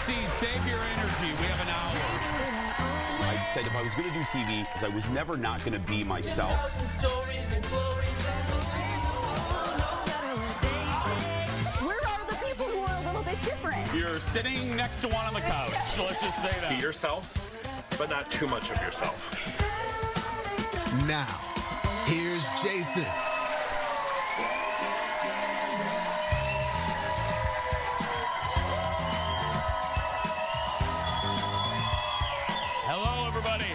seat. Save your energy. We have an hour. I said if I was going to do TV, because I was never not going to be myself. We're all the people who are a little bit different. You're sitting next to one on the couch. So let's just say that. Be yourself, but not too much of yourself. Now, here's Jason. Hello, everybody.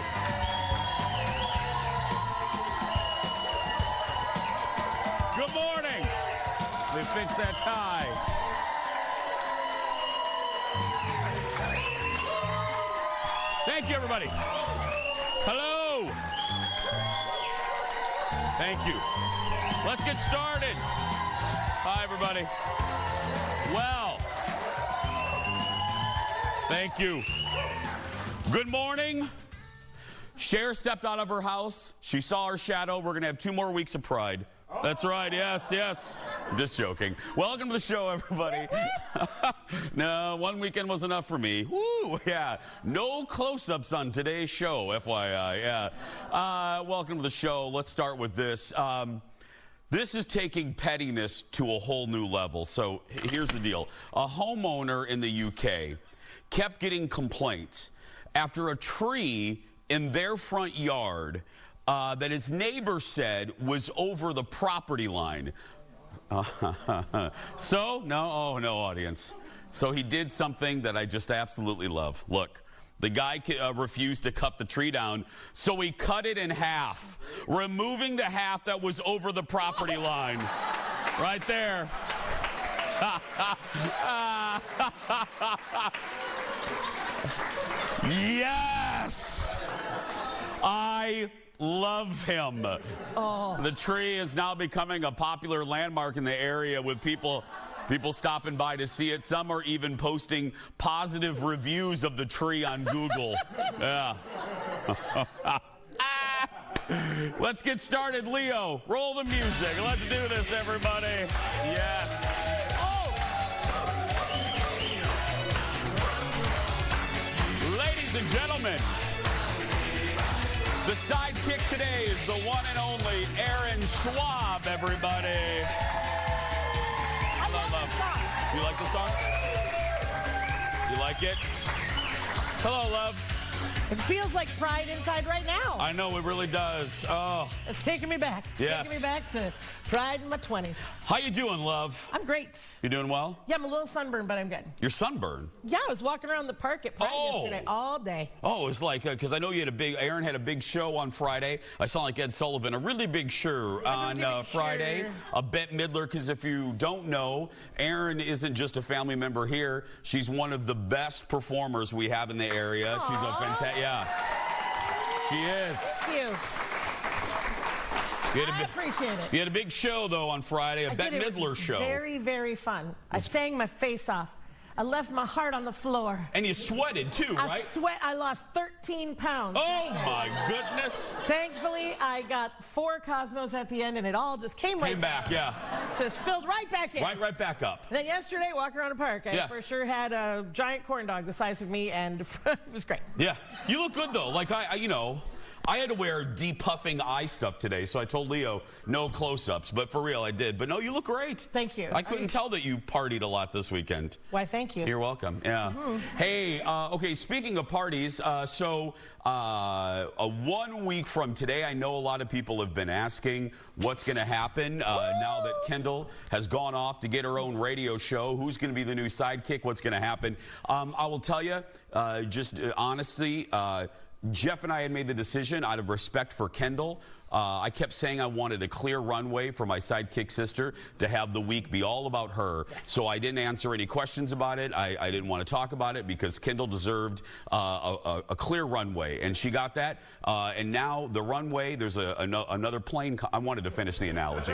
Good morning. Let me fix that tie. Thank you, everybody. Hello. Thank you. Let's get started. Hi, everybody. Well, thank you. Good morning. Cher stepped out of her house. She saw her shadow. We're going to have 2 more weeks of Pride. That's right. Yes, yes. I'm just joking. Welcome to the show, everybody. No, 1 weekend was enough for me. Woo, yeah. No close-ups on today's show, FYI. Yeah. Welcome to the show. Let's start with this. This is taking pettiness to a whole new level. So here's the deal. A homeowner in the UK kept getting complaints after a tree in their front yard that his neighbor said was over the property line. So, no audience. So he did something that I just absolutely love. Look, the guy refused to cut the tree down, so he cut it in half, removing the half that was over the property line. Right there. Yes! I love him. Oh. The tree is now becoming a popular landmark in the area with people stopping by to see it. Some are even posting positive reviews of the tree on Google. Yeah. Let's get started, Leo. Roll the music. Let's do this, everybody. Yes. Ladies and gentlemen, the sidekick today is the one and only Aaron Schwab, everybody. I love Love. You like the song? You like it? Hello, love. It feels like Pride inside right now. I know, it really does. Oh. It's taking me back. Yes. Taking me back to Pride in my 20s. How you doing, love? I'm great. You doing well? Yeah, I'm a little sunburned, but I'm good. You're sunburned? Yeah, I was walking around the park at Pride yesterday all day. Oh, it's like, because I know you had Aaron had a big show on Friday. I saw like Ed Sullivan, a really big show on Friday. Bette Midler, because if you don't know, Aaron isn't just a family member here. She's one of the best performers we have in the area. Aww. She's a fantastic, yeah. She is. Thank you. I appreciate it. You had a big show, though, on Friday, a Bette Midler show. Very, very fun. I sang my face off. I left my heart on the floor. And you sweated, too, right? I lost 13 pounds. Oh, my goodness. Thankfully, I got 4 Cosmos at the end, and it all just came back, yeah. Just filled right back in. Right back up. And then yesterday, walking around the park, I for sure had a giant corn dog the size of me, and it was great. Yeah. You look good, though. Like, I had to wear depuffing eye stuff today, so I told Leo no close-ups, but for real, I did. But no, you look great. Thank you. I couldn't tell that you partied a lot this weekend. Why, thank you. You're welcome. Yeah. Hey, okay, speaking of parties, 1 week from today, I know a lot of people have been asking what's going to happen now that Kendall has gone off to get her own radio show. Who's going to be the new sidekick? What's going to happen? I will tell you, just honestly, Jeff and I had made the decision out of respect for Kendall. I kept saying I wanted a clear runway for my sidekick sister to have the week be all about her. So I didn't answer any questions about it. I didn't want to talk about it because Kendall deserved a clear runway, and she got that. And now the runway, there's another plane. I wanted to finish the analogy.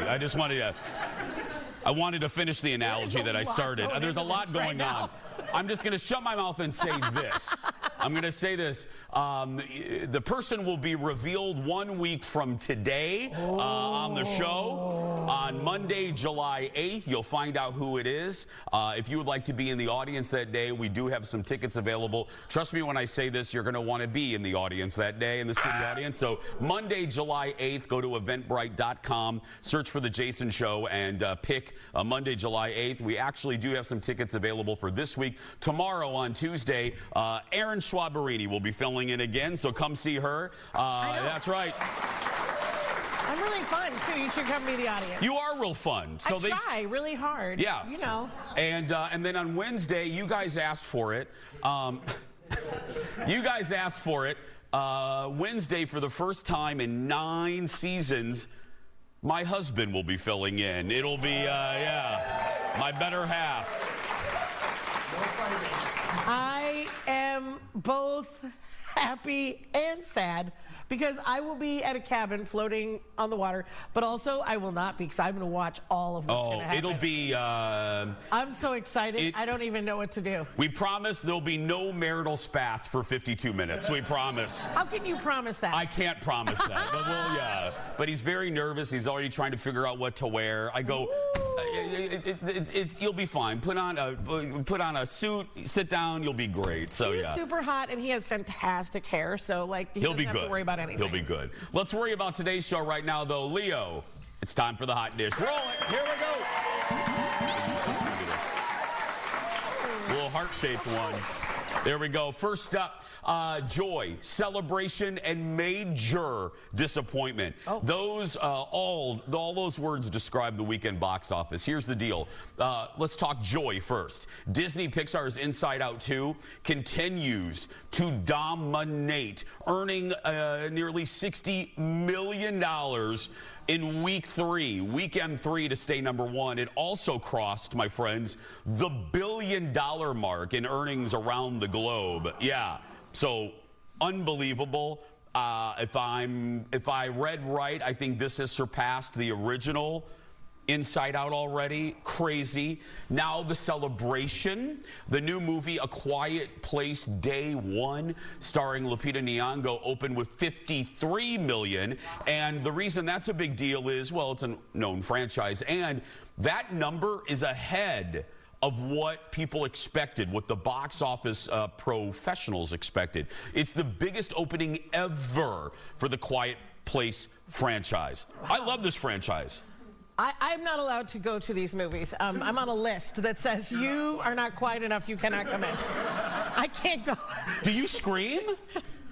I wanted to finish the analogy that I started. There's a lot going on. I'm just going to shut my mouth and say this. I'm going to say this. The person will be revealed 1 week from today on the show. On Monday, July 8th, you'll find out who it is. If you would like to be in the audience that day, we do have some tickets available. Trust me when I say this, you're going to want to be in the audience that day, in the studio audience. So Monday, July 8th, go to eventbrite.com, search for The Jason Show, and pick Monday, July 8th. We actually do have some tickets available for this week. Tomorrow on Tuesday, Erin Schwaberini will be filling in again, so come see her. That's right. I'm really fun, too. You should come meet the audience. You are real fun. So I try really hard. Yeah. You know. And then on Wednesday, you guys asked for it. You guys asked for it. Wednesday, for the first time in 9 seasons, my husband will be filling in. It'll be, my better half. I am both happy and sad because I will be at a cabin floating on the water, but also I will not be because I'm going to watch all of what's going to happen. It'll be... I'm so excited. I don't even know what to do. We promise there'll be no marital spats for 52 minutes. We promise. How can you promise that? I can't promise that, but we'll, But he's very nervous. He's already trying to figure out what to wear. I go, you'll be fine. Put on a suit, sit down, you'll be great. So he's super hot and he has fantastic hair, so like he doesn't have to worry about anything. He'll be good. Let's worry about today's show right now, though. Leo, it's time for the hot dish. Roll it. Here we go. Little heart-shaped one. There we go. First up, joy, celebration, and major disappointment. Those all those words describe the weekend box office. Here's the deal. Let's talk joy first. Disney Pixar's Inside Out 2 continues to dominate, earning nearly $60 million in weekend 3 to stay number 1. It also crossed, my friends, the $1 billion mark in earnings around the globe. Yeah, so unbelievable. If I read right, I think this has surpassed the original Inside Out already. Crazy. Now the celebration, the new movie A Quiet Place Day 1, starring Lupita Nyong'o, opened with $53 million. And the reason that's a big deal is, well, it's a known franchise, and that number is ahead of what people expected, what the box office professionals expected. It's the biggest opening ever for the Quiet Place franchise. I love this franchise. I'm not allowed to go to these movies. I'm on a list that says you are not quiet enough, you cannot come in. I can't go. Do you scream?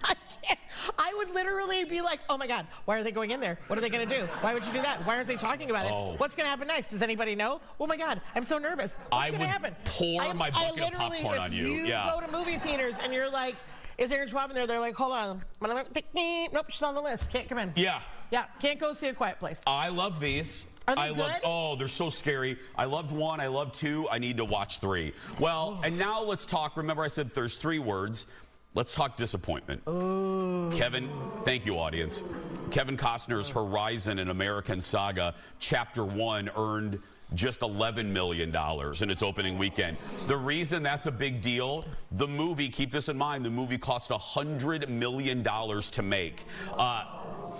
I can't. I would literally be like, oh my God, why are they going in there? What are they going to do? Why would you do that? Why aren't they talking about it? What's going to happen next? Does anybody know? Oh my God, I'm so nervous. What's going to happen? Pour my bucket of popcorn on you. If you go to movie theaters and you're like, is Erin Schwab in there? They're like, hold on. Nope, she's on the list. Can't come in. Yeah. Yeah, can't go see A Quiet Place. I love these. Are they good? They're so scary. I loved 1, I loved 2, I need to watch 3. Well, and now let's talk, remember I said there's 3 words. Let's talk disappointment. Ooh. Kevin, thank you, audience. Kevin Costner's Horizon: An American Saga, Chapter 1 earned just $11 million in its opening weekend. The reason that's a big deal, the movie, keep this in mind, the movie cost $100 million to make.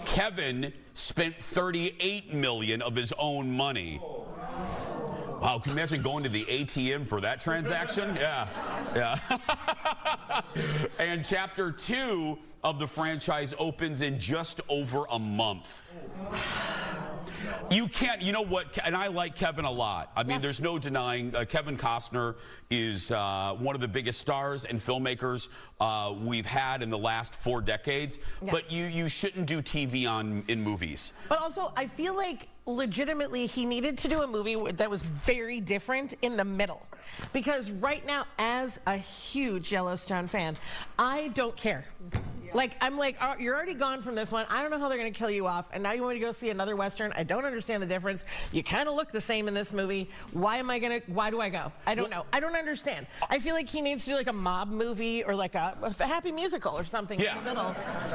Kevin spent $38 million of his own money. Wow, can you imagine going to the ATM for that transaction? Yeah. And Chapter 2 of the franchise opens in just over a month. You can't, you know what, and I like Kevin a lot. I mean, there's no denying Kevin Costner is one of the biggest stars and filmmakers we've had in the last 4 decades. Yeah. But you shouldn't do TV in movies. But also, I feel like legitimately he needed to do a movie that was very different in the middle. Because right now, as a huge Yellowstone fan, I don't care. Like, I'm like, oh, you're already gone from this one. I don't know how they're going to kill you off. And now you want me to go see another Western. I don't understand the difference. You kind of look the same in this movie. Why do I go? I don't know. I don't understand. I feel like he needs to do like a mob movie or like a Happy Musical or something in the middle.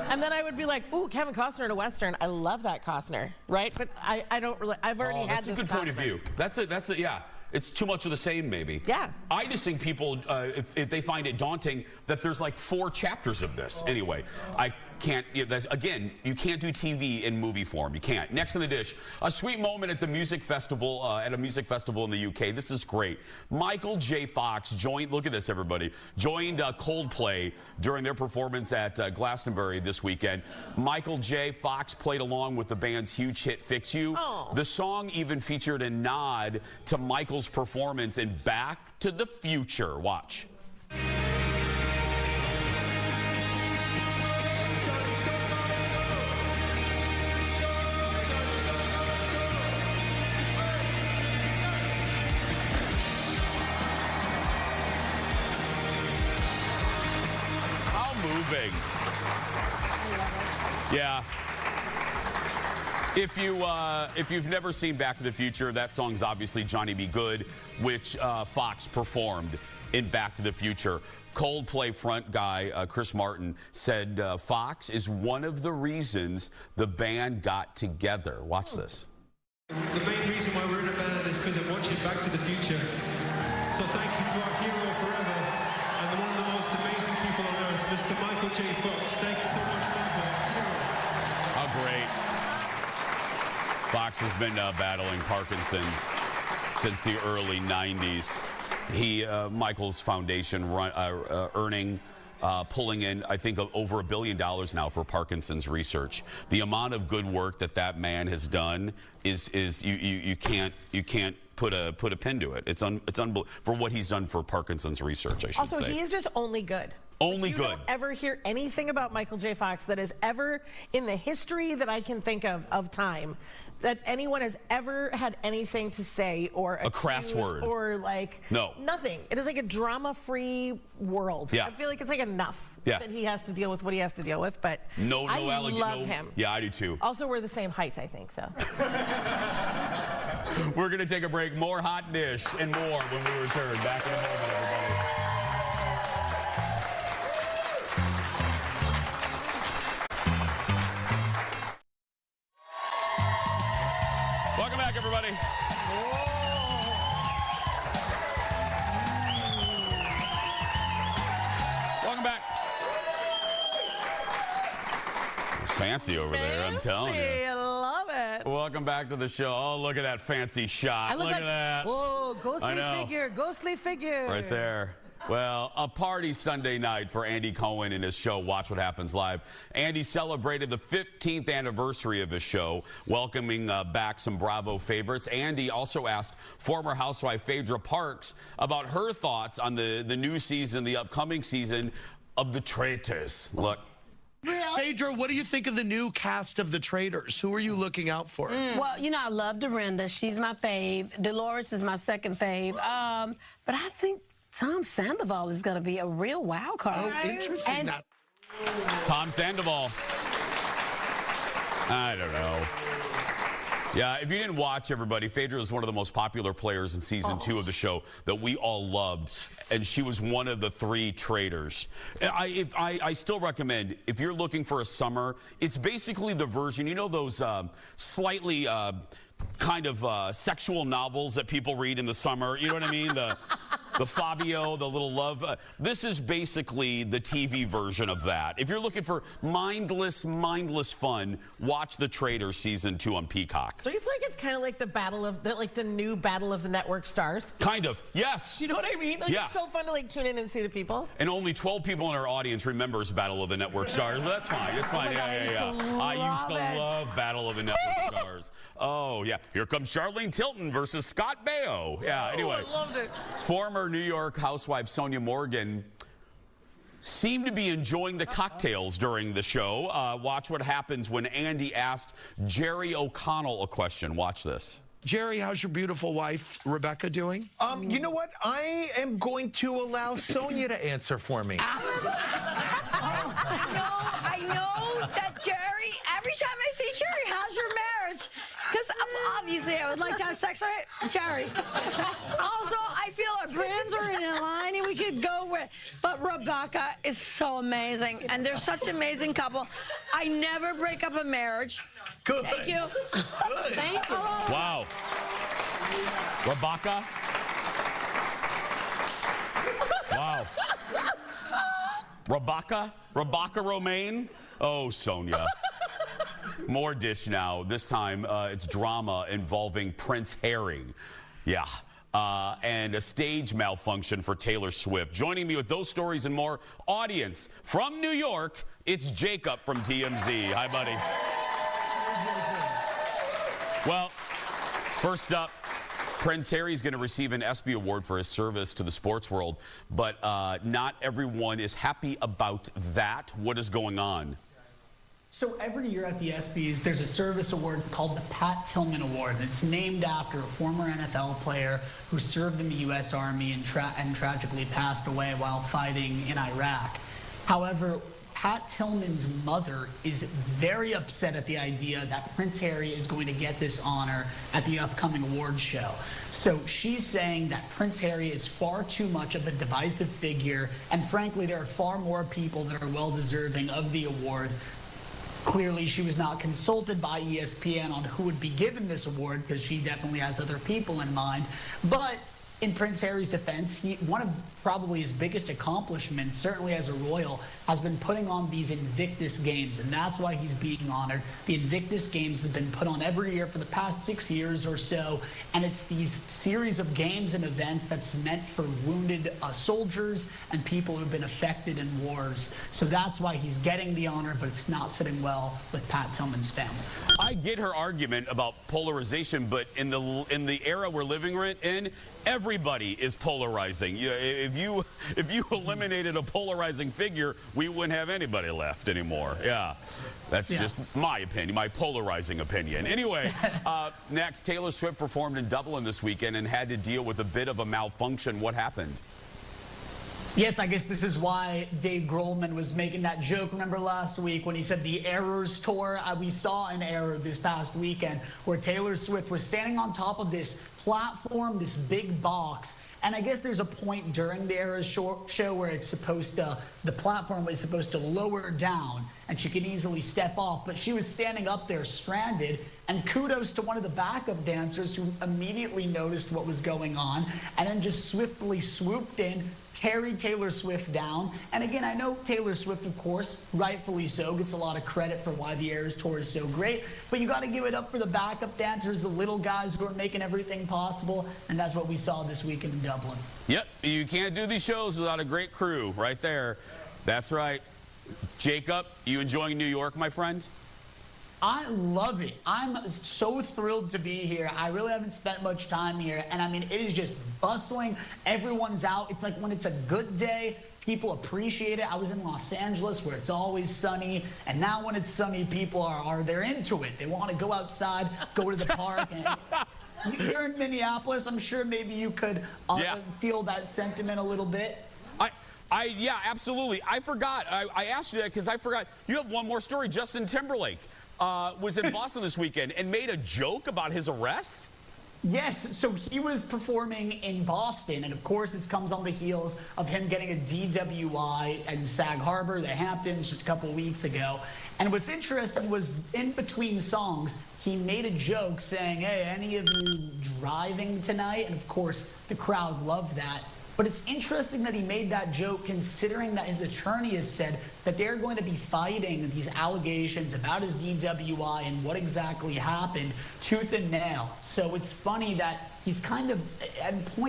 And then I would be like, ooh, Kevin Costner in a Western. I love that Costner, right? But I don't really, I've already had this That's a good point of view. That's a, yeah. It's too much of the same, maybe. Yeah. I just think people, if they find it daunting, that there's like 4 chapters of this. Anyway, I can't, again, you can't do TV in movie form. You can't. Next on the dish, a sweet moment at the music festival, at a music festival in the UK. This is great. Michael J. Fox joined, look at this, everybody, joined Coldplay during their performance at Glastonbury this weekend. Michael J. Fox played along with the band's huge hit, Fix You. Oh. The song even featured a nod to Michael's performance in Back to the Future. Watch. Moving. Yeah. If you've never seen Back to the Future, that song's obviously Johnny Be Good, which Fox performed in Back to the Future. Coldplay front guy Chris Martin said Fox is one of the reasons the band got together. Watch this. The main reason why we're in a band is because of watching Back to the Future. So thank you to our hero forever and one of the most amazing people on earth, Mr. Michael J. Fox. Thank you so much, Michael. How great. Fox has been battling Parkinson's since the early 90s. Michael's foundation pulling in, I think, over $1 billion now for Parkinson's research. The amount of good work that man has done is you can't put a pin to it. It's unbelievable for what he's done for Parkinson's research, I should say. Also, he is just only good. Only good. You don't ever hear anything about Michael J. Fox that is ever in the history that I can think of time that anyone has ever had anything to say or a crass word or like nothing. It is like a drama-free world. Yeah. I feel like it's like enough that he has to deal with what he has to deal with. But I love him. Yeah, I do too. Also, we're the same height, I think. So. We're going to take a break. More Hot Dish and more when we return. Back in a moment, everybody. Welcome back, everybody. Welcome back. Fancy over there, I'm telling you. I love it. Welcome back to the show. Oh, look at that fancy shot. Look at that. Whoa, ghostly figure. Right there. Well, a party Sunday night for Andy Cohen and his show, Watch What Happens Live. Andy celebrated the 15th anniversary of his show, welcoming back some Bravo favorites. Andy also asked former housewife Phaedra Parks about her thoughts on the new season, the upcoming season of The Traitors. Look. Phaedra, what do you think of the new cast of The Traitors? Who are you looking out for? Well, you know, I love Dorinda. She's my fave. Dolores is my second fave. But I think Tom Sandoval is going to be a real wild card. Oh, interesting. Tom Sandoval. I don't know. Yeah, if you didn't watch, everybody, Phaedra was one of the most popular players in season 2 of the show that we all loved, and she was one of the 3 traitors. I still recommend, if you're looking for a summer, it's basically the version, you know those slightly kind of sexual novels that people read in the summer, you know what I mean? The Fabio, the little love. This is basically the TV version of that. If you're looking for mindless fun, watch The Traitor season 2 on Peacock. Do you feel like it's kind of like the new battle of the network stars? Kind of, yes. You know what I mean? Like, it's so fun to like tune in and see the people. And only 12 people in our audience remembers Battle of the Network Stars, but that's fine. It's fine. I used to love Battle of the Network Stars. Oh yeah, here comes Charlene Tilton versus Scott Baio. Yeah. Anyway, I loved it. Former New York housewife Sonia Morgan seemed to be enjoying the cocktails during the show. Watch what happens when Andy asked Jerry O'Connell a question. Watch this. Jerry, how's your beautiful wife, Rebecca, doing? You know what? I am going to allow Sonia to answer for me. I know that Jerry, every time I see Jerry, how's your marriage? Because obviously I would like to have sex with Jerry. Also, I feel our brands are in line and we could go with, but Rebecca is so amazing and they're such an amazing couple. I never break up a marriage. Good. Thank you. Good. Thank you. Wow. Rebecca, Rebecca Romaine? Oh, Sonia. More dish now. This time it's drama involving Prince Harry. Yeah. And a stage malfunction for Taylor Swift. Joining me with those stories and more, audience from New York, it's Jacob from TMZ. Hi, buddy. Well, first up, Prince Harry's going to receive an ESPY award for his service to the sports world, but not everyone is happy about that. What is going on? So every year at the ESPYs, there's a service award called the Pat Tillman Award. It's named after a former NFL player who served in the U.S. Army and tragically passed away while fighting in Iraq. However, Pat Tillman's mother is very upset at the idea that Prince Harry is going to get this honor at the upcoming award show. So she's saying that Prince Harry is far too much of a divisive figure, and frankly, there are far more people that are well deserving of the award. Clearly, she was not consulted by ESPN on who would be given this award because she definitely has other people in mind. But in Prince Harry's defense, one of probably his biggest accomplishments, certainly as a royal, has been putting on these Invictus Games, and that's why he's being honored. The Invictus Games have been put on every year for the past 6 years or so, and it's these series of games and events that's meant for wounded soldiers and people who've been affected in wars. So that's why he's getting the honor, but it's not sitting well with Pat Tillman's family. I get her argument about polarization, but in the era we're living in, everybody is polarizing. If you eliminated a polarizing figure, we wouldn't have anybody left anymore. Yeah, that's just my opinion, my polarizing opinion. Anyway, next, Taylor Swift performed in Dublin this weekend and had to deal with a bit of a malfunction. What happened? Yes, I guess this is why Dave Grohlman was making that joke. Remember last week when he said the Errors Tour? We saw an error this past weekend where Taylor Swift was standing on top of this platform, this big box. And I guess there's a point during the Errors show where it's supposed to, the platform is supposed to lower down and she can easily step off. But she was standing up there stranded, and kudos to one of the backup dancers who immediately noticed what was going on and then just swiftly swooped in, carried Taylor Swift down. And again, I know Taylor Swift, of course, rightfully so, gets a lot of credit for why the Eras Tour is so great, but you got to give it up for the backup dancers, the little guys who are making everything possible, and that's what we saw this weekend in Dublin. Yep, you can't do these shows without a great crew right there. That's right. Jacob, you enjoying New York, my friend? I love it. I'm so thrilled to be here. I really haven't spent much time here, and I mean, it is just bustling. Everyone's out. It's like when it's a good day, people appreciate it. I was in Los Angeles where it's always sunny, and now when it's sunny, people they're into it. They want to go outside, go to the park, and you're in Minneapolis. I'm sure maybe you could feel that sentiment a little bit. Yeah, absolutely. I forgot. I asked you that because I forgot. You have one more story. Justin Timberlake was in Boston this weekend and made a joke about his arrest? Yes, so he was performing in Boston, and of course this comes on the heels of him getting a DWI in Sag Harbor, the Hamptons, just a couple weeks ago. And what's interesting was in between songs, he made a joke saying, hey, any of you driving tonight? And of course, the crowd loved that. But it's interesting that he made that joke considering that his attorney has said that they're going to be fighting these allegations about his DWI and what exactly happened tooth and nail. So it's funny that he's kind of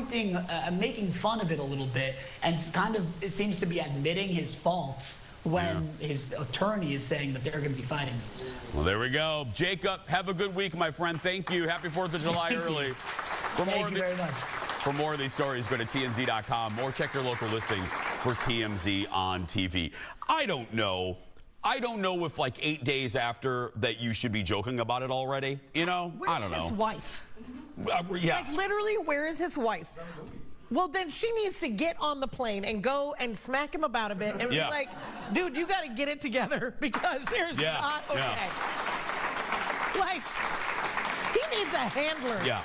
making fun of it a little bit, and it seems to be admitting his faults when his attorney is saying that they're going to be fighting this. Well, there we go. Jacob, have a good week, my friend. Thank you. Happy 4th of July early. Thank you very much. For more of these stories, go to TMZ.com or check your local listings for TMZ on TV. I don't know if like 8 days after that you should be joking about it already. You know? I don't know. Where's his wife? Yeah. Like literally, where is his wife? Well, then she needs to get on the plane and go and smack him about a bit and be like, dude, you got to get it together because there's not okay. Like, he needs a handler. Yeah.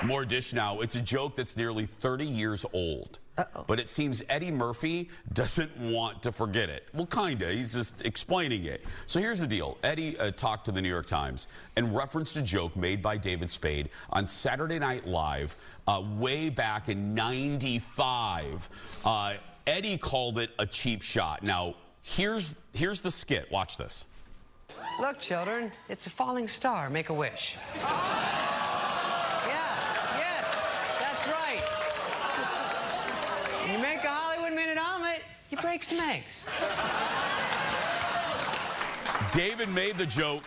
More dish now. It's a joke that's nearly 30 years old. But it seems Eddie Murphy doesn't want to forget it. Well, kinda. He's just explaining it. So here's the deal. Eddie talked to the New York Times and referenced a joke made by David Spade on Saturday Night Live way back in '95. Eddie called it a cheap shot. Now, here's the skit. Watch this. Look, children, it's a falling star. Make a wish. Yes, that's right. You make a Hollywood Minute omelet, you break some eggs. David made the joke.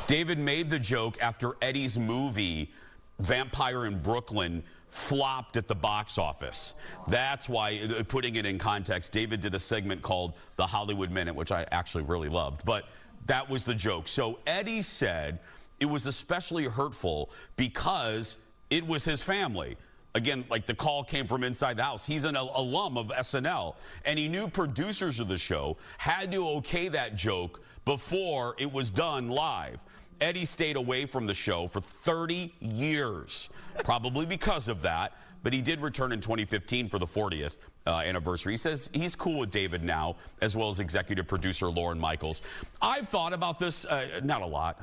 David made the joke after Eddie's movie, Vampire in Brooklyn, flopped at the box office. That's why, putting it in context, David did a segment called The Hollywood Minute, which I actually really loved, but that was the joke. So Eddie said it was especially hurtful because it was his family. Again, like the call came from inside the house. He's an alum of SNL, and he knew producers of the show had to okay that joke before it was done live. Eddie stayed away from the show for 30 years, probably because of that, but he did return in 2015 for the 40th anniversary. He says he's cool with David now, as well as executive producer Lorne Michaels. I've thought about this, not a lot,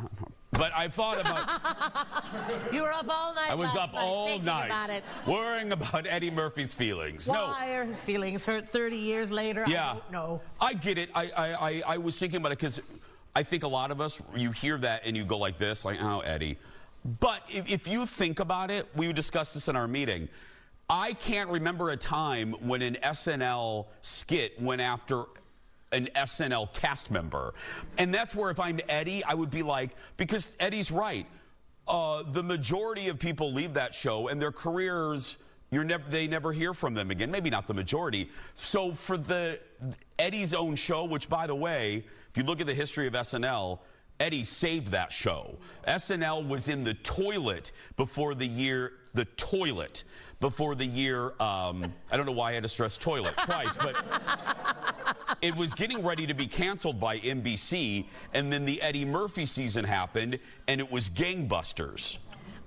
but I've thought about... You were up all night. I was up all night about it. worrying about Eddie Murphy's feelings. Why are his feelings hurt 30 years later? Yeah. I don't know. I get it. I was thinking about it because I think a lot of us, you hear that and you go like this, like, oh, Eddie. But if you think about it, we discussed this in our meeting. I can't remember a time when an SNL skit went after an SNL cast member. And that's where if I'm Eddie, I would be like, because Eddie's right. The majority of people leave that show and their careers, they never hear from them again. Maybe not the majority. So for Eddie's own show, which by the way, if you look at the history of SNL, Eddie saved that show. SNL was in the toilet before the year, I don't know why I had to stress toilet twice, but it was getting ready to be canceled by NBC, and then the Eddie Murphy season happened, and it was gangbusters.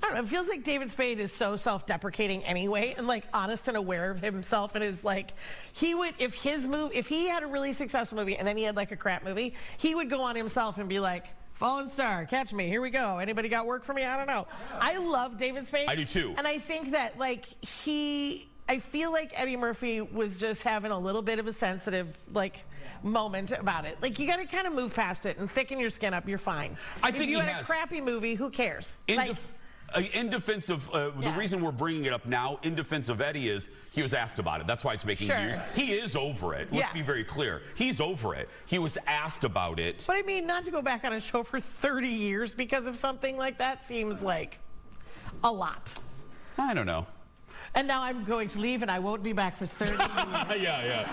I don't know, it feels like David Spade is so self-deprecating anyway, and like honest and aware of himself, and is like, he would, if he had a really successful movie and then he had like a crap movie, he would go on himself and be like, fallen star, catch me, here we go. Anybody got work for me? I don't know. I love David Spade. I do too. And I think that like I feel like Eddie Murphy was just having a little bit of a sensitive like moment about it. Like you got to kind of move past it and thicken your skin up. You're fine. If you had a crappy movie, who cares? In defense of the reason we're bringing it up now, in defense of Eddie, is he was asked about it. That's why it's making news. He is over it. Let's be very clear. He's over it. He was asked about it. But I mean, not to go back on a show for 30 years because of something like that seems like a lot. I don't know. And now I'm going to leave and I won't be back for 30 years. Yeah.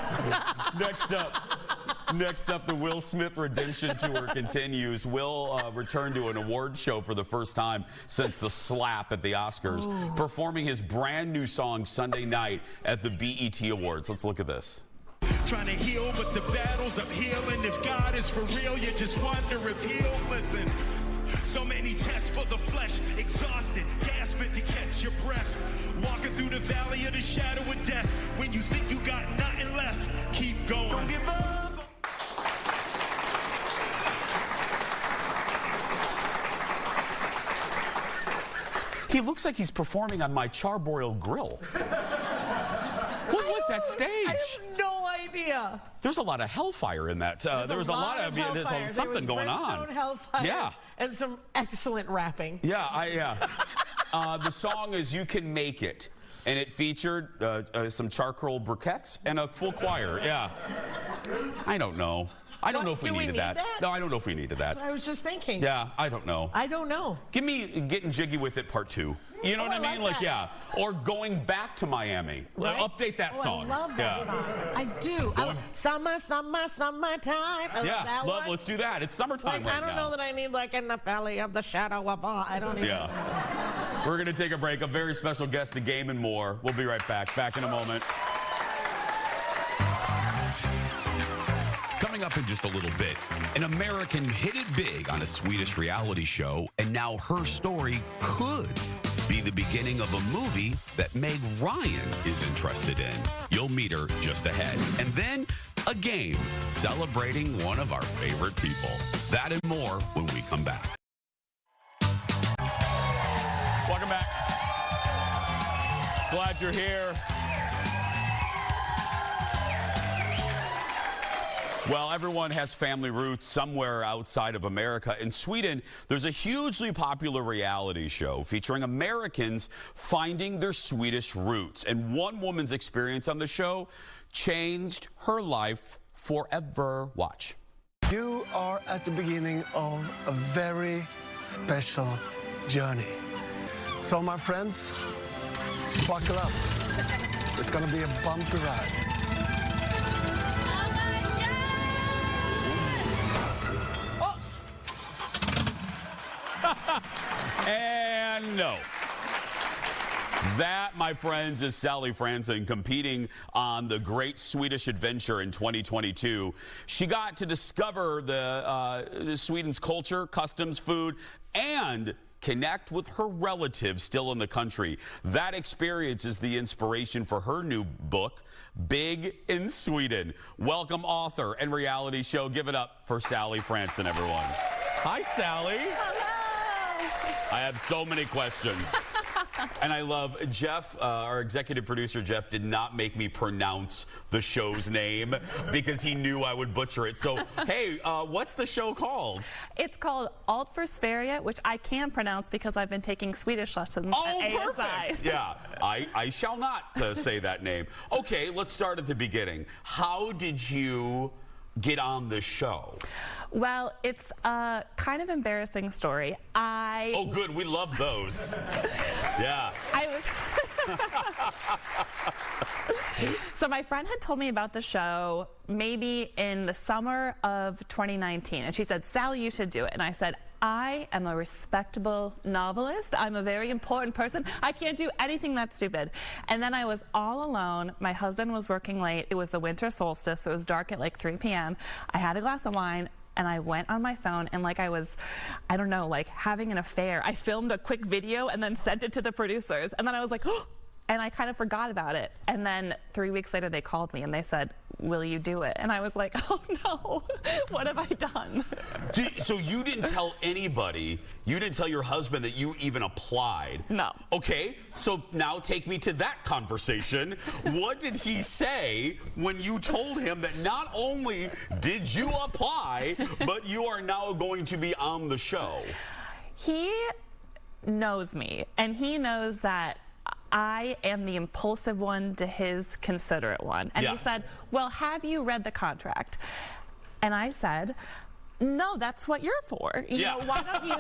Next up, the Will Smith Redemption Tour continues. Will returned to an award show for the first time since the slap at the Oscars, performing his brand new song Sunday night at the BET Awards. Let's look at this. Trying to heal, but the battles of healing. If God is for real, you just wonder if he'll listen. So many tests for the flesh, exhausted, gasping to catch your breath. Walking through the valley of the shadow of death. When you think you got nothing left, keep going. Don't give up. He looks like he's performing on my charbroiled grill. What was that stage? I have no idea. There's a lot of hellfire in that. There was a lot of there's something going on. Hellfire, and some excellent rapping. The song is "You Can Make It," and it featured some charcoal briquettes and a full choir. Yeah. I don't know. I don't know if we needed that. No, I don't know if we needed that. That's what I was just thinking. Yeah, I don't know. I don't know. Give me Getting Jiggy With It Part 2. You know what I mean? Like, yeah. Or Going Back to Miami. Right? Update that song. I love that song. I do. Summertime. I love that one. Let's do that. It's summertime right now. I don't know that I need like In the Valley of the Shadow of All. I don't even know. We're going to take a break. A very special guest to Game and more. We'll be right back. Back in a moment. Coming up in just a little bit, an American hit it big on a Swedish reality show, and now her story could be the beginning of a movie that Meg Ryan is interested in. You'll meet her just ahead. And then a game celebrating one of our favorite people. That and more when we come back. Welcome back. Glad you're here. Well, everyone has family roots somewhere outside of America. In Sweden, there's a hugely popular reality show featuring Americans finding their Swedish roots. And one woman's experience on the show changed her life forever. Watch. You are at the beginning of a very special journey. So, my friends, buckle up. It's going to be a bumpy ride. And no. That, my friends, is Sally Franson competing on the Great Swedish Adventure in 2022. She got to discover the Sweden's culture, customs, food, and connect with her relatives still in the country. That experience is the inspiration for her new book, Big in Sweden. Welcome, author and reality show. Give it up for Sally Franson, everyone. Hi, Sally. Hello. I have so many questions. And I love Jeff, our executive producer, Jeff, did not make me pronounce the show's name because he knew I would butcher it. So, hey, what's the show called? It's called Alt for Sverige, which I can pronounce because I've been taking Swedish lessons at ASI. Perfect. Yeah, I shall not say that name. Okay, let's start at the beginning. How did you get on the show? Well, it's a kind of embarrassing story. Oh, good. We love those. Yeah. So my friend had told me about the show maybe in the summer of 2019, and she said, Sally, you should do it. And I said, I am a respectable novelist. I'm a very important person. I can't do anything that stupid. And then I was all alone. My husband was working late. It was the winter solstice, so it was dark at like 3 p.m. I had a glass of wine, and I went on my phone, and like I was, I don't know, like having an affair. I filmed a quick video and then sent it to the producers. And then I was like, oh, and I kind of forgot about it. And then 3 weeks later, they called me and they said, will you do it? And I was like, oh no, what have I done? So you didn't tell anybody, you didn't tell your husband that you even applied? No. Okay, so now take me to that conversation. What did he say when you told him that not only did you apply, but you are now going to be on the show? He knows me, and he knows that I am the impulsive one to his considerate one. And he said, well, have you read the contract? And I said, no, that's what you're for. You know, why don't you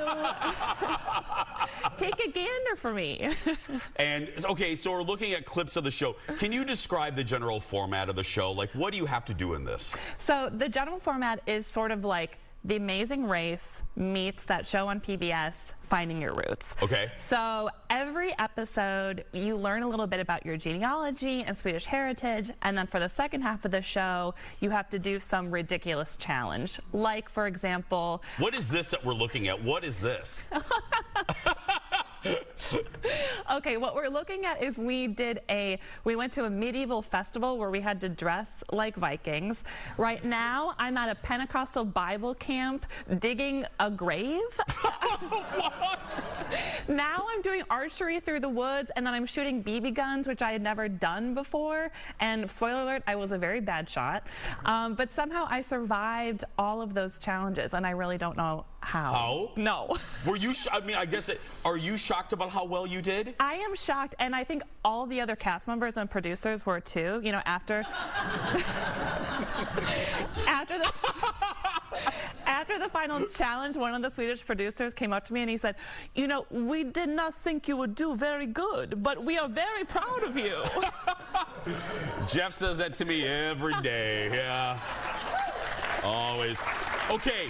take a gander for me? And, okay, so we're looking at clips of the show. Can you describe the general format of the show? Like, what do you have to do in this? So the general format is sort of like The Amazing Race meets that show on PBS, Finding Your Roots. Okay. So every episode, you learn a little bit about your genealogy and Swedish heritage, and then for the second half of the show, you have to do some ridiculous challenge. Like, for example... What is this that we're looking at? What is this? Okay, what we're looking at is we went to a medieval festival where we had to dress like Vikings. Right now, I'm at a Pentecostal Bible camp digging a grave. What? Now I'm doing archery through the woods, and then I'm shooting BB guns, which I had never done before. And spoiler alert, I was a very bad shot. But somehow I survived all of those challenges, and I really don't know how. How? No. Were you, I mean, I guess, are you shocked about how well you did? I am shocked, and I think all the other cast members and producers were too. You know, after after the final challenge, one of the Swedish producers came up to me and he said, you know, we did not think you would do very good, but we are very proud of you. Jeff says that to me every day. Yeah. Always. Okay.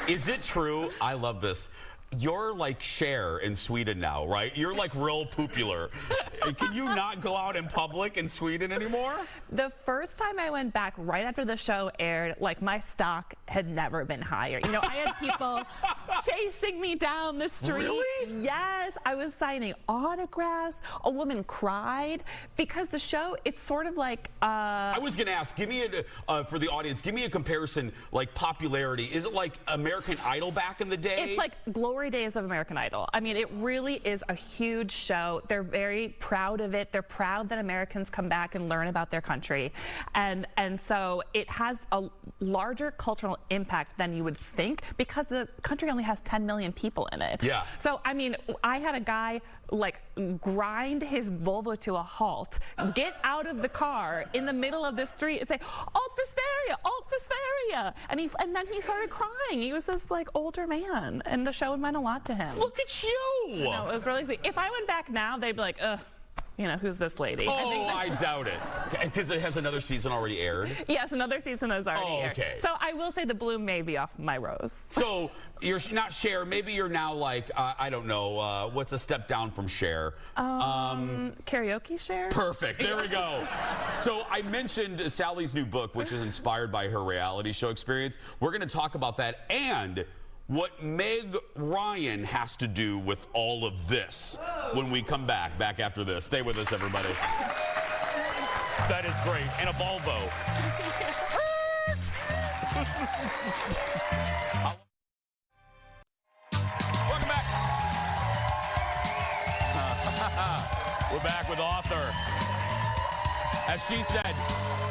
Is it true? I love this. You're like Cher in Sweden now, right? You're like real popular. Can you not go out in public in Sweden anymore? The first time I went back right after the show aired, like my stock had never been higher. You know, I had people chasing me down the street. Really? Yes, I was signing autographs. A woman cried because the show, it's sort of like... I was going to ask, give me for the audience, give me a comparison, like popularity. Is it like American Idol back in the day? It's like glory days of American Idol. I mean, it really is a huge show. They're very proud proud of it. They're proud that Americans come back and learn about their country. And so it has a larger cultural impact than you would think because the country only has 10 million people in it. Yeah. So, I mean, I had a guy like grind his Volvo to a halt, get out of the car in the middle of the street and say, "Alt for Sverige, Alt for Sverige," and then he started crying. He was this like older man, and the show meant a lot to him. Look at you! No, it was really sweet. If I went back now, they'd be like, ugh. You know, who's this lady? Oh, I doubt it. Because it has another season already aired? Yes, another season has already aired. Okay. So I will say the bloom may be off my rose. So you're not Cher. Maybe you're now like, I don't know, what's a step down from Cher? Karaoke Cher? Perfect. There we go. So I mentioned Sally's new book, which is inspired by her reality show experience. We're going to talk about that and what Meg Ryan has to do with all of this when we come back after this. Stay with us, everybody. That is great. And a Volvo. Welcome back. We're back with author, as she said,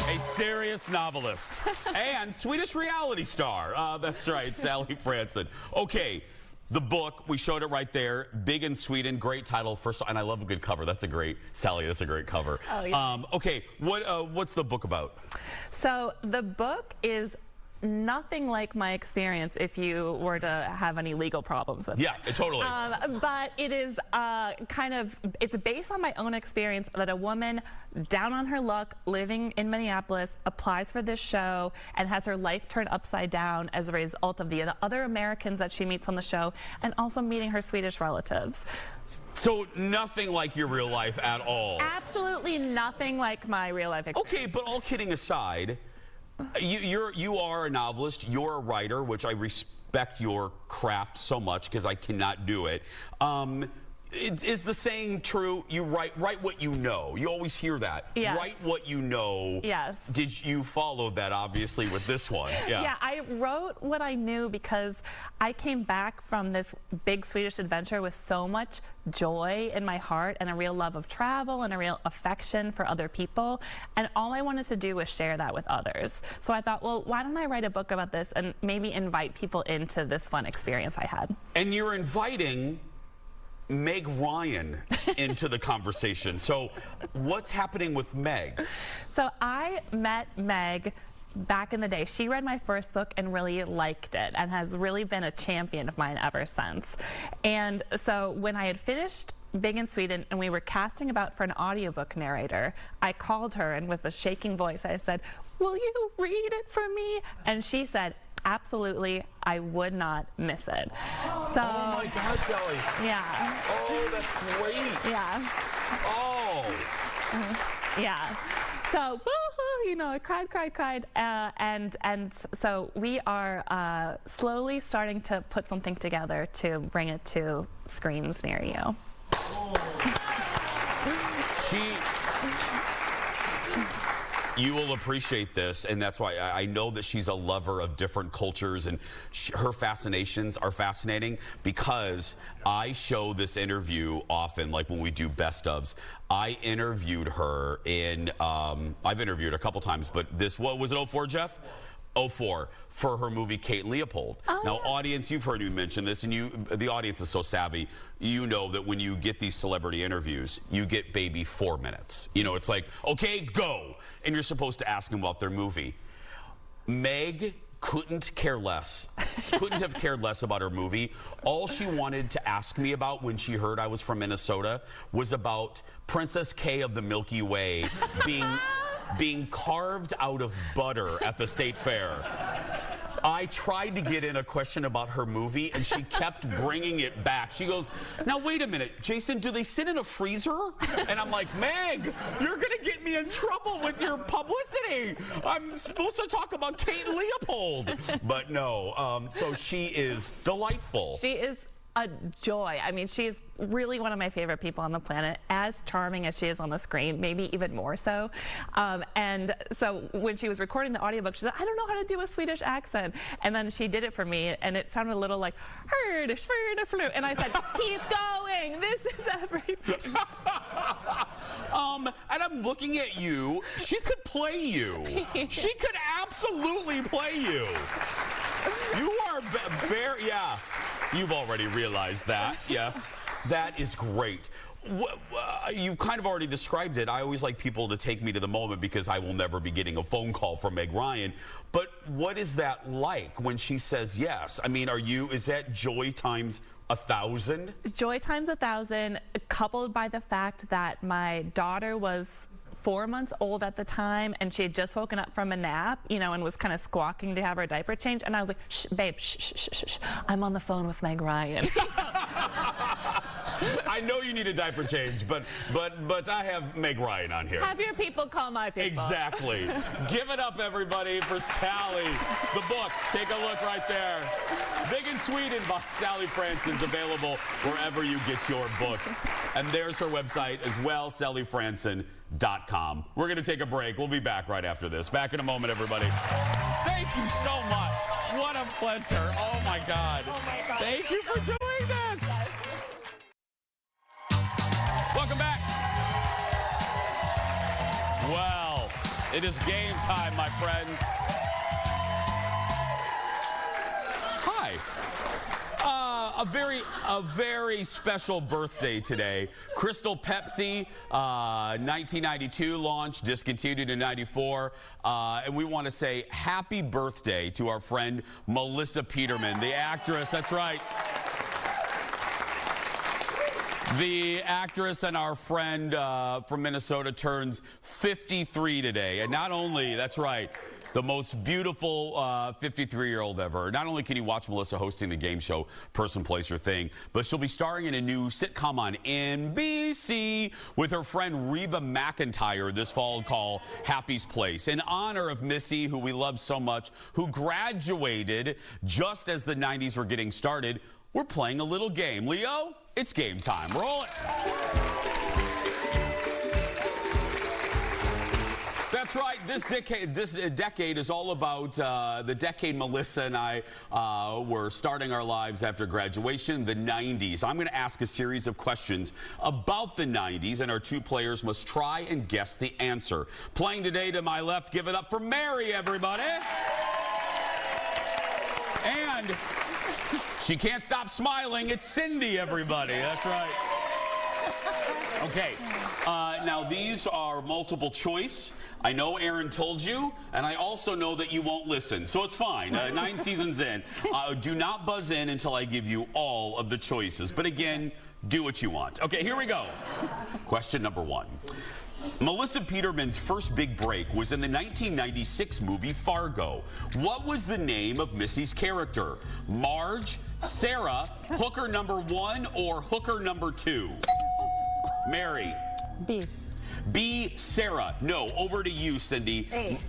a serious novelist and Swedish reality star. That's right, Sally Franson. Okay, the book, we showed it right there. Big in Sweden, great title. First, and I love a good cover. That's a great, Sally, that's a great cover. Oh, yeah. Okay, what's the book about? So the book is nothing like my experience if you were to have any legal problems with it. Yeah, totally. But it is it's based on my own experience that a woman down on her luck living in Minneapolis applies for this show and has her life turned upside down as a result of the other Americans that she meets on the show and also meeting her Swedish relatives. So nothing like your real life at all? Absolutely nothing like my real life experience. Okay, but all kidding aside, you are a novelist, you're a writer, which I respect your craft so much because I cannot do it. Is the saying true? You write what you know. You always hear that. Yes. Write what you know. Yes. Did you follow that obviously with this one? Yeah. Yeah, I wrote what I knew because I came back from this big Swedish adventure with so much joy in my heart and a real love of travel and a real affection for other people. And all I wanted to do was share that with others. So I thought, well, why don't I write a book about this and maybe invite people into this fun experience I had? And you're inviting Meg Ryan into the conversation. So what's happening with Meg? So I met Meg back in the day. She read my first book and really liked it and has really been a champion of mine ever since. And so when I had finished Big in Sweden and we were casting about for an audiobook narrator, I called her and with a shaking voice I said, "Will you read it for me?" And she said, "Absolutely, I would not miss it." So, oh my God, Sally. Yeah. Oh, that's great. Yeah. Oh. Yeah. So, you know, I cried, and so we are slowly starting to put something together to bring it to screens near you. You will appreciate this, and that's why I know that she's a lover of different cultures, and her fascinations are fascinating because I show this interview often, like when we do best ofs. I interviewed her in, I've interviewed her a couple times, but this, what was it, 04, Jeff? 04, for her movie Kate Leopold. Oh, now, yeah. audience, you've heard me mention this, and the audience is so savvy. You know that when you get these celebrity interviews, you get baby 4 minutes. You know, it's like, okay, go. And you're supposed to ask them about their movie. Meg couldn't care less, couldn't have cared less about her movie. All she wanted to ask me about when she heard I was from Minnesota was about Princess K of the Milky Way being carved out of butter at the State Fair. I tried to get in a question about her movie, and she kept bringing it back. She goes, "Now, wait a minute, Jason, do they sit in a freezer?" And I'm like, "Meg, you're going to get me in trouble with your publicity. I'm supposed to talk about Kate Leopold." But no, so she is delightful. She is a joy. I mean, she's really one of my favorite people on the planet, as charming as she is on the screen, maybe even more so. And so when she was recording the audiobook, she said, "I don't know how to do a Swedish accent." And then she did it for me, and it sounded a little like, "Herd, flu." And I said, "Keep going. This is everything." I'm looking at you. She could play you. She could absolutely play you. You are very, yeah. You've already realized that, yes. That is great. You've kind of already described it. I always like people to take me to the moment because I will never be getting a phone call from Meg Ryan. But what is that like when she says yes? I mean, is that joy times 1,000? Joy times 1,000, coupled by the fact that my daughter was 4 months old at the time, and she had just woken up from a nap, you know, and was kind of squawking to have her diaper changed. And I was like, shh, babe, shh, shh, shh, shh. I'm on the phone with Meg Ryan. I know you need a diaper change, but I have Meg Ryan on here. Have your people call my people. Exactly. Give it up, everybody, for Sally. The book, take a look right there. Big in Sweden by Sally Franson is available wherever you get your books. And there's her website as well, sallyfranson.com. We're going to take a break. We'll be back right after this. Back in a moment, everybody. Thank you so much. What a pleasure. Oh, my God. Oh, my God. Thank you for doing this. Welcome back. Well, it is game time, my friends. Hi. A very special birthday today. Crystal Pepsi, 1992 launch, discontinued in 94. And we want to say happy birthday to our friend Melissa Peterman, the actress. That's right. The actress and our friend from Minnesota turns 53 today. And not only, that's right, the most beautiful 53-year-old ever. Not only can you watch Melissa hosting the game show Person, Place, or Thing, but she'll be starring in a new sitcom on NBC with her friend Reba McEntire this fall called Happy's Place. In honor of Missy, who we love so much, who graduated just as the 90s were getting started, we're playing a little game. Leo, it's game time. Roll it. That's right. This decade is all about the decade Melissa and I were starting our lives after graduation, the 90s. I'm going to ask a series of questions about the 90s, and our two players must try and guess the answer. Playing today to my left, give it up for Mary, everybody. And she can't stop smiling. It's Cindy, everybody. That's right. Okay. Now, these are multiple choice. I know Aaron told you, and I also know that you won't listen, so it's fine. 9 seasons in. Do not buzz in until I give you all of the choices. But again, do what you want. Okay, here we go. Question number 1. Melissa Peterman's first big break was in the 1996 movie Fargo. What was the name of Missy's character? Marge, Sarah, hooker number 1, or hooker number 2? Mary. B. B, Sarah. No. Over to you, Cindy. A.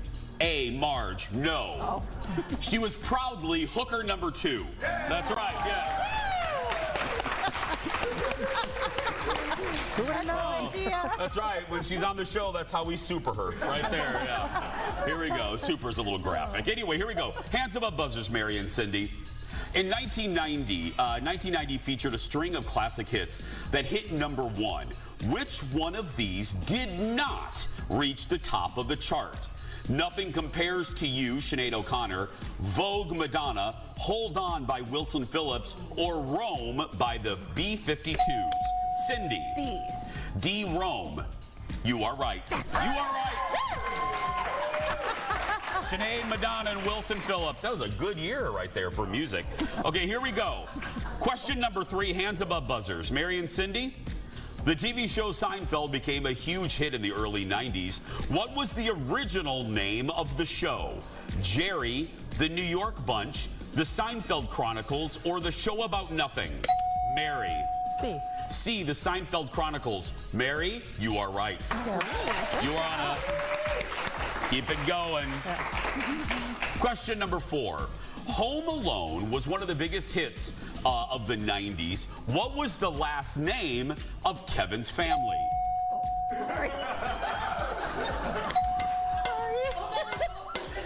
A, Marge. No. Oh. She was proudly hooker number 2. That's right, yes. Who had no idea? That's right. When she's on the show, that's how we super her. Right there, yeah. Here we go. Super's a little graphic. Anyway, here we go. Hands above buzzers, Mary and Cindy. In 1990 featured a string of classic hits that hit number 1. Which one of these did not reach the top of the chart? Nothing Compares to You, Sinead O'Connor, Vogue, Madonna, Hold On by Wilson Phillips, or Rome by the B-52s? Cindy. D. D, Rome. You are right. You are right. Sinead, Madonna, and Wilson Phillips. That was a good year right there for music. Okay, here we go. Question number 3, hands above buzzers. Mary and Cindy? The TV show Seinfeld became a huge hit in the early 90s. What was the original name of the show? Jerry, The New York Bunch, The Seinfeld Chronicles, or The Show About Nothing? Mary. C. C, The Seinfeld Chronicles. Mary, you are right. You are on a... Keep it going. Question number 4. Home Alone was one of the biggest hits of the 90s. What was the last name of Kevin's family? Sorry.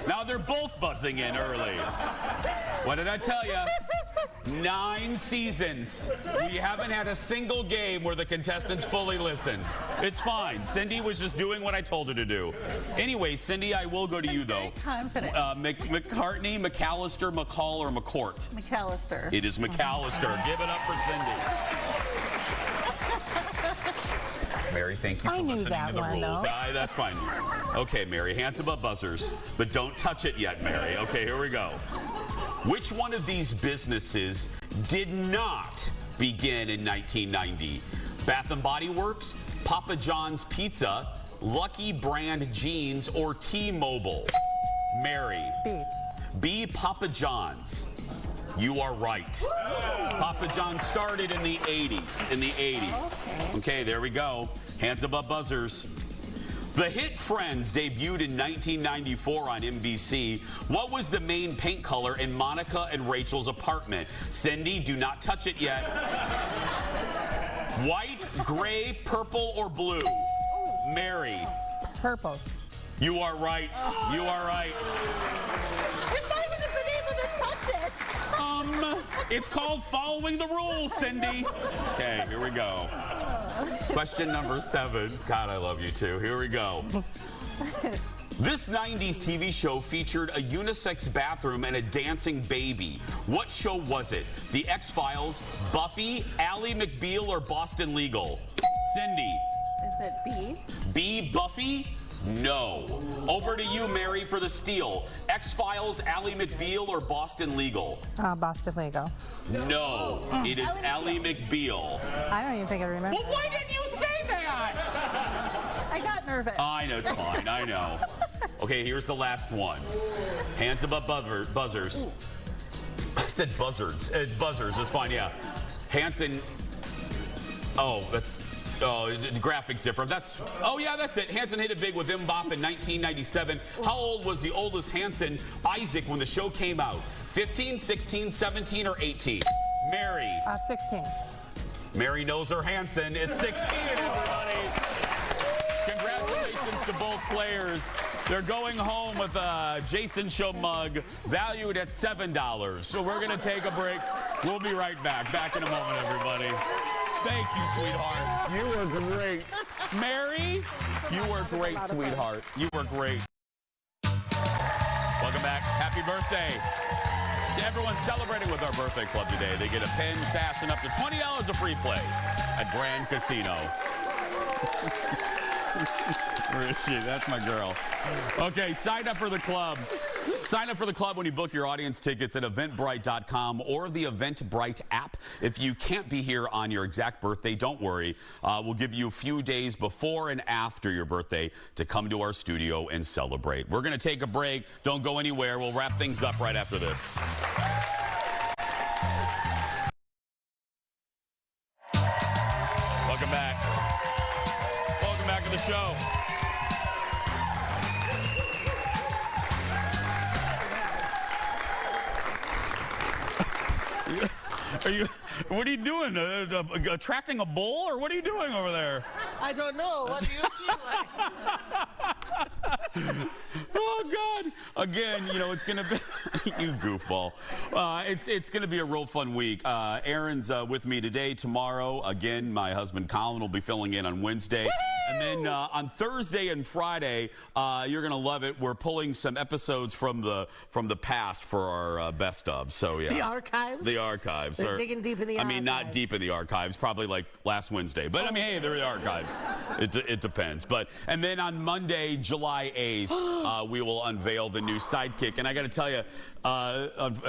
Now they're both buzzing in early. What did I tell you? 9 seasons. We haven't had a single game where the contestants fully listened. It's fine. Cindy was just doing what I told her to do. Anyway, Cindy, I will go to you, though. Confident. McCartney, McAllister, McCall, or McCourt? McAllister. It is McAllister. Give it up for Cindy. Mary, thank you for listening to the rules. That's fine. Okay, Mary, hands above buzzers, but don't touch it yet, Mary. Okay, here we go. Which one of these businesses did not begin in 1990? Bath & Body Works, Papa John's Pizza, Lucky Brand Jeans, or T-Mobile? Mary. B, Papa John's. You are right. Papa John's started in the 80s. Okay, there we go. Hands above buzzers. The hit Friends debuted in 1994 on NBC. What was the main paint color in Monica and Rachel's apartment? Cindy, do not touch it yet. White, gray, purple, or blue? Mary. Purple. You are right. You are right. If I would have been able to touch it. It's called following the rules, Cindy. Okay, here we go. Question number 7. God, I love you too. Here we go. This 90s TV show featured a unisex bathroom and a dancing baby. What show was it? The X-Files, Buffy, Ally McBeal, or Boston Legal? Cindy. Is it B? B, Buffy? No. Over to you, Mary, for the steal. X-Files, Ally McBeal, or Boston Legal? Boston Legal. No, it is Ally McBeal. I don't even think I remember. Well, why didn't you say that? I got nervous. I know, it's fine. I know. Okay, here's the last one. Hands above buzzers. I said buzzards. It's buzzers. It's fine, yeah. Hanson. Oh, that's... Oh, the graphic's different. Oh yeah, that's it. Hanson hit it big with Mbop in 1997. How old was the oldest Hanson, Isaac, when the show came out? 15, 16, 17, or 18? Mary. 16. Mary knows her Hanson. It's 16, everybody. Congratulations to both players. They're going home with a Jason Show mug valued at $7. So we're going to take a break. We'll be right back. Back in a moment, everybody. Thank you, sweetheart. You were great. Mary, you were great, sweetheart. You were great. Welcome back. Happy birthday to everyone celebrating with our birthday club today. They get a pin, sash, and up to $20 of free play at Grand Casino. Where is she? That's my girl. Okay, sign up for the club. Sign up for the club when you book your audience tickets at eventbrite.com or the Eventbrite app. If you can't be here on your exact birthday, don't worry. We'll give you a few days before and after your birthday to come to our studio and celebrate. We're going to take a break. Don't go anywhere. We'll wrap things up right after this. Welcome back. Welcome back to the show. What are you doing? Attracting a bull, or what are you doing over there? I don't know. What do you feel like? Oh, God. Again, you know, it's going to be, you goofball. It's going to be a real fun week. Aaron's with me today, tomorrow. Again, my husband Colin will be filling in on Wednesday. And then on Thursday and Friday, you're going to love it. We're pulling some episodes from the past for our best of. So, yeah. The archives? The archives. They're digging deep in the archives. I mean, not deep in the archives, probably like last Wednesday. But, I mean, hey, they're the archives. It depends. And then on Monday, July 8th, we will unveil the new sidekick. And I got to tell you,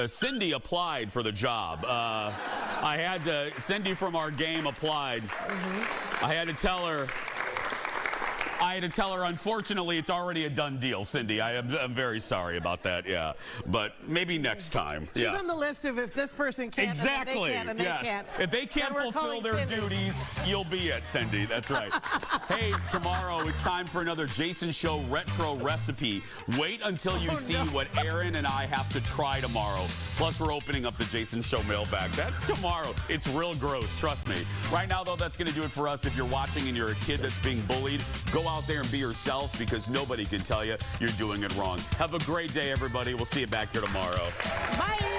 Cindy applied for the job. Cindy from our game applied. Mm-hmm. I had to tell her, unfortunately, it's already a done deal, Cindy. I'm very sorry about that, yeah. But maybe next time. She's on the list of if this person can't, exactly. And they can't. If they can't fulfill their duties, you'll be it, Cindy. That's right. Hey, tomorrow it's time for another Jason Show retro recipe. Wait until you see what Aaron and I have to try tomorrow. Plus, we're opening up the Jason Show mailbag. That's tomorrow. It's real gross, trust me. Right now, though, that's going to do it for us. If you're watching and you're a kid that's being bullied, go out there and be yourself, because nobody can tell you you're doing it wrong. Have a great day, everybody. We'll see you back here tomorrow. Bye.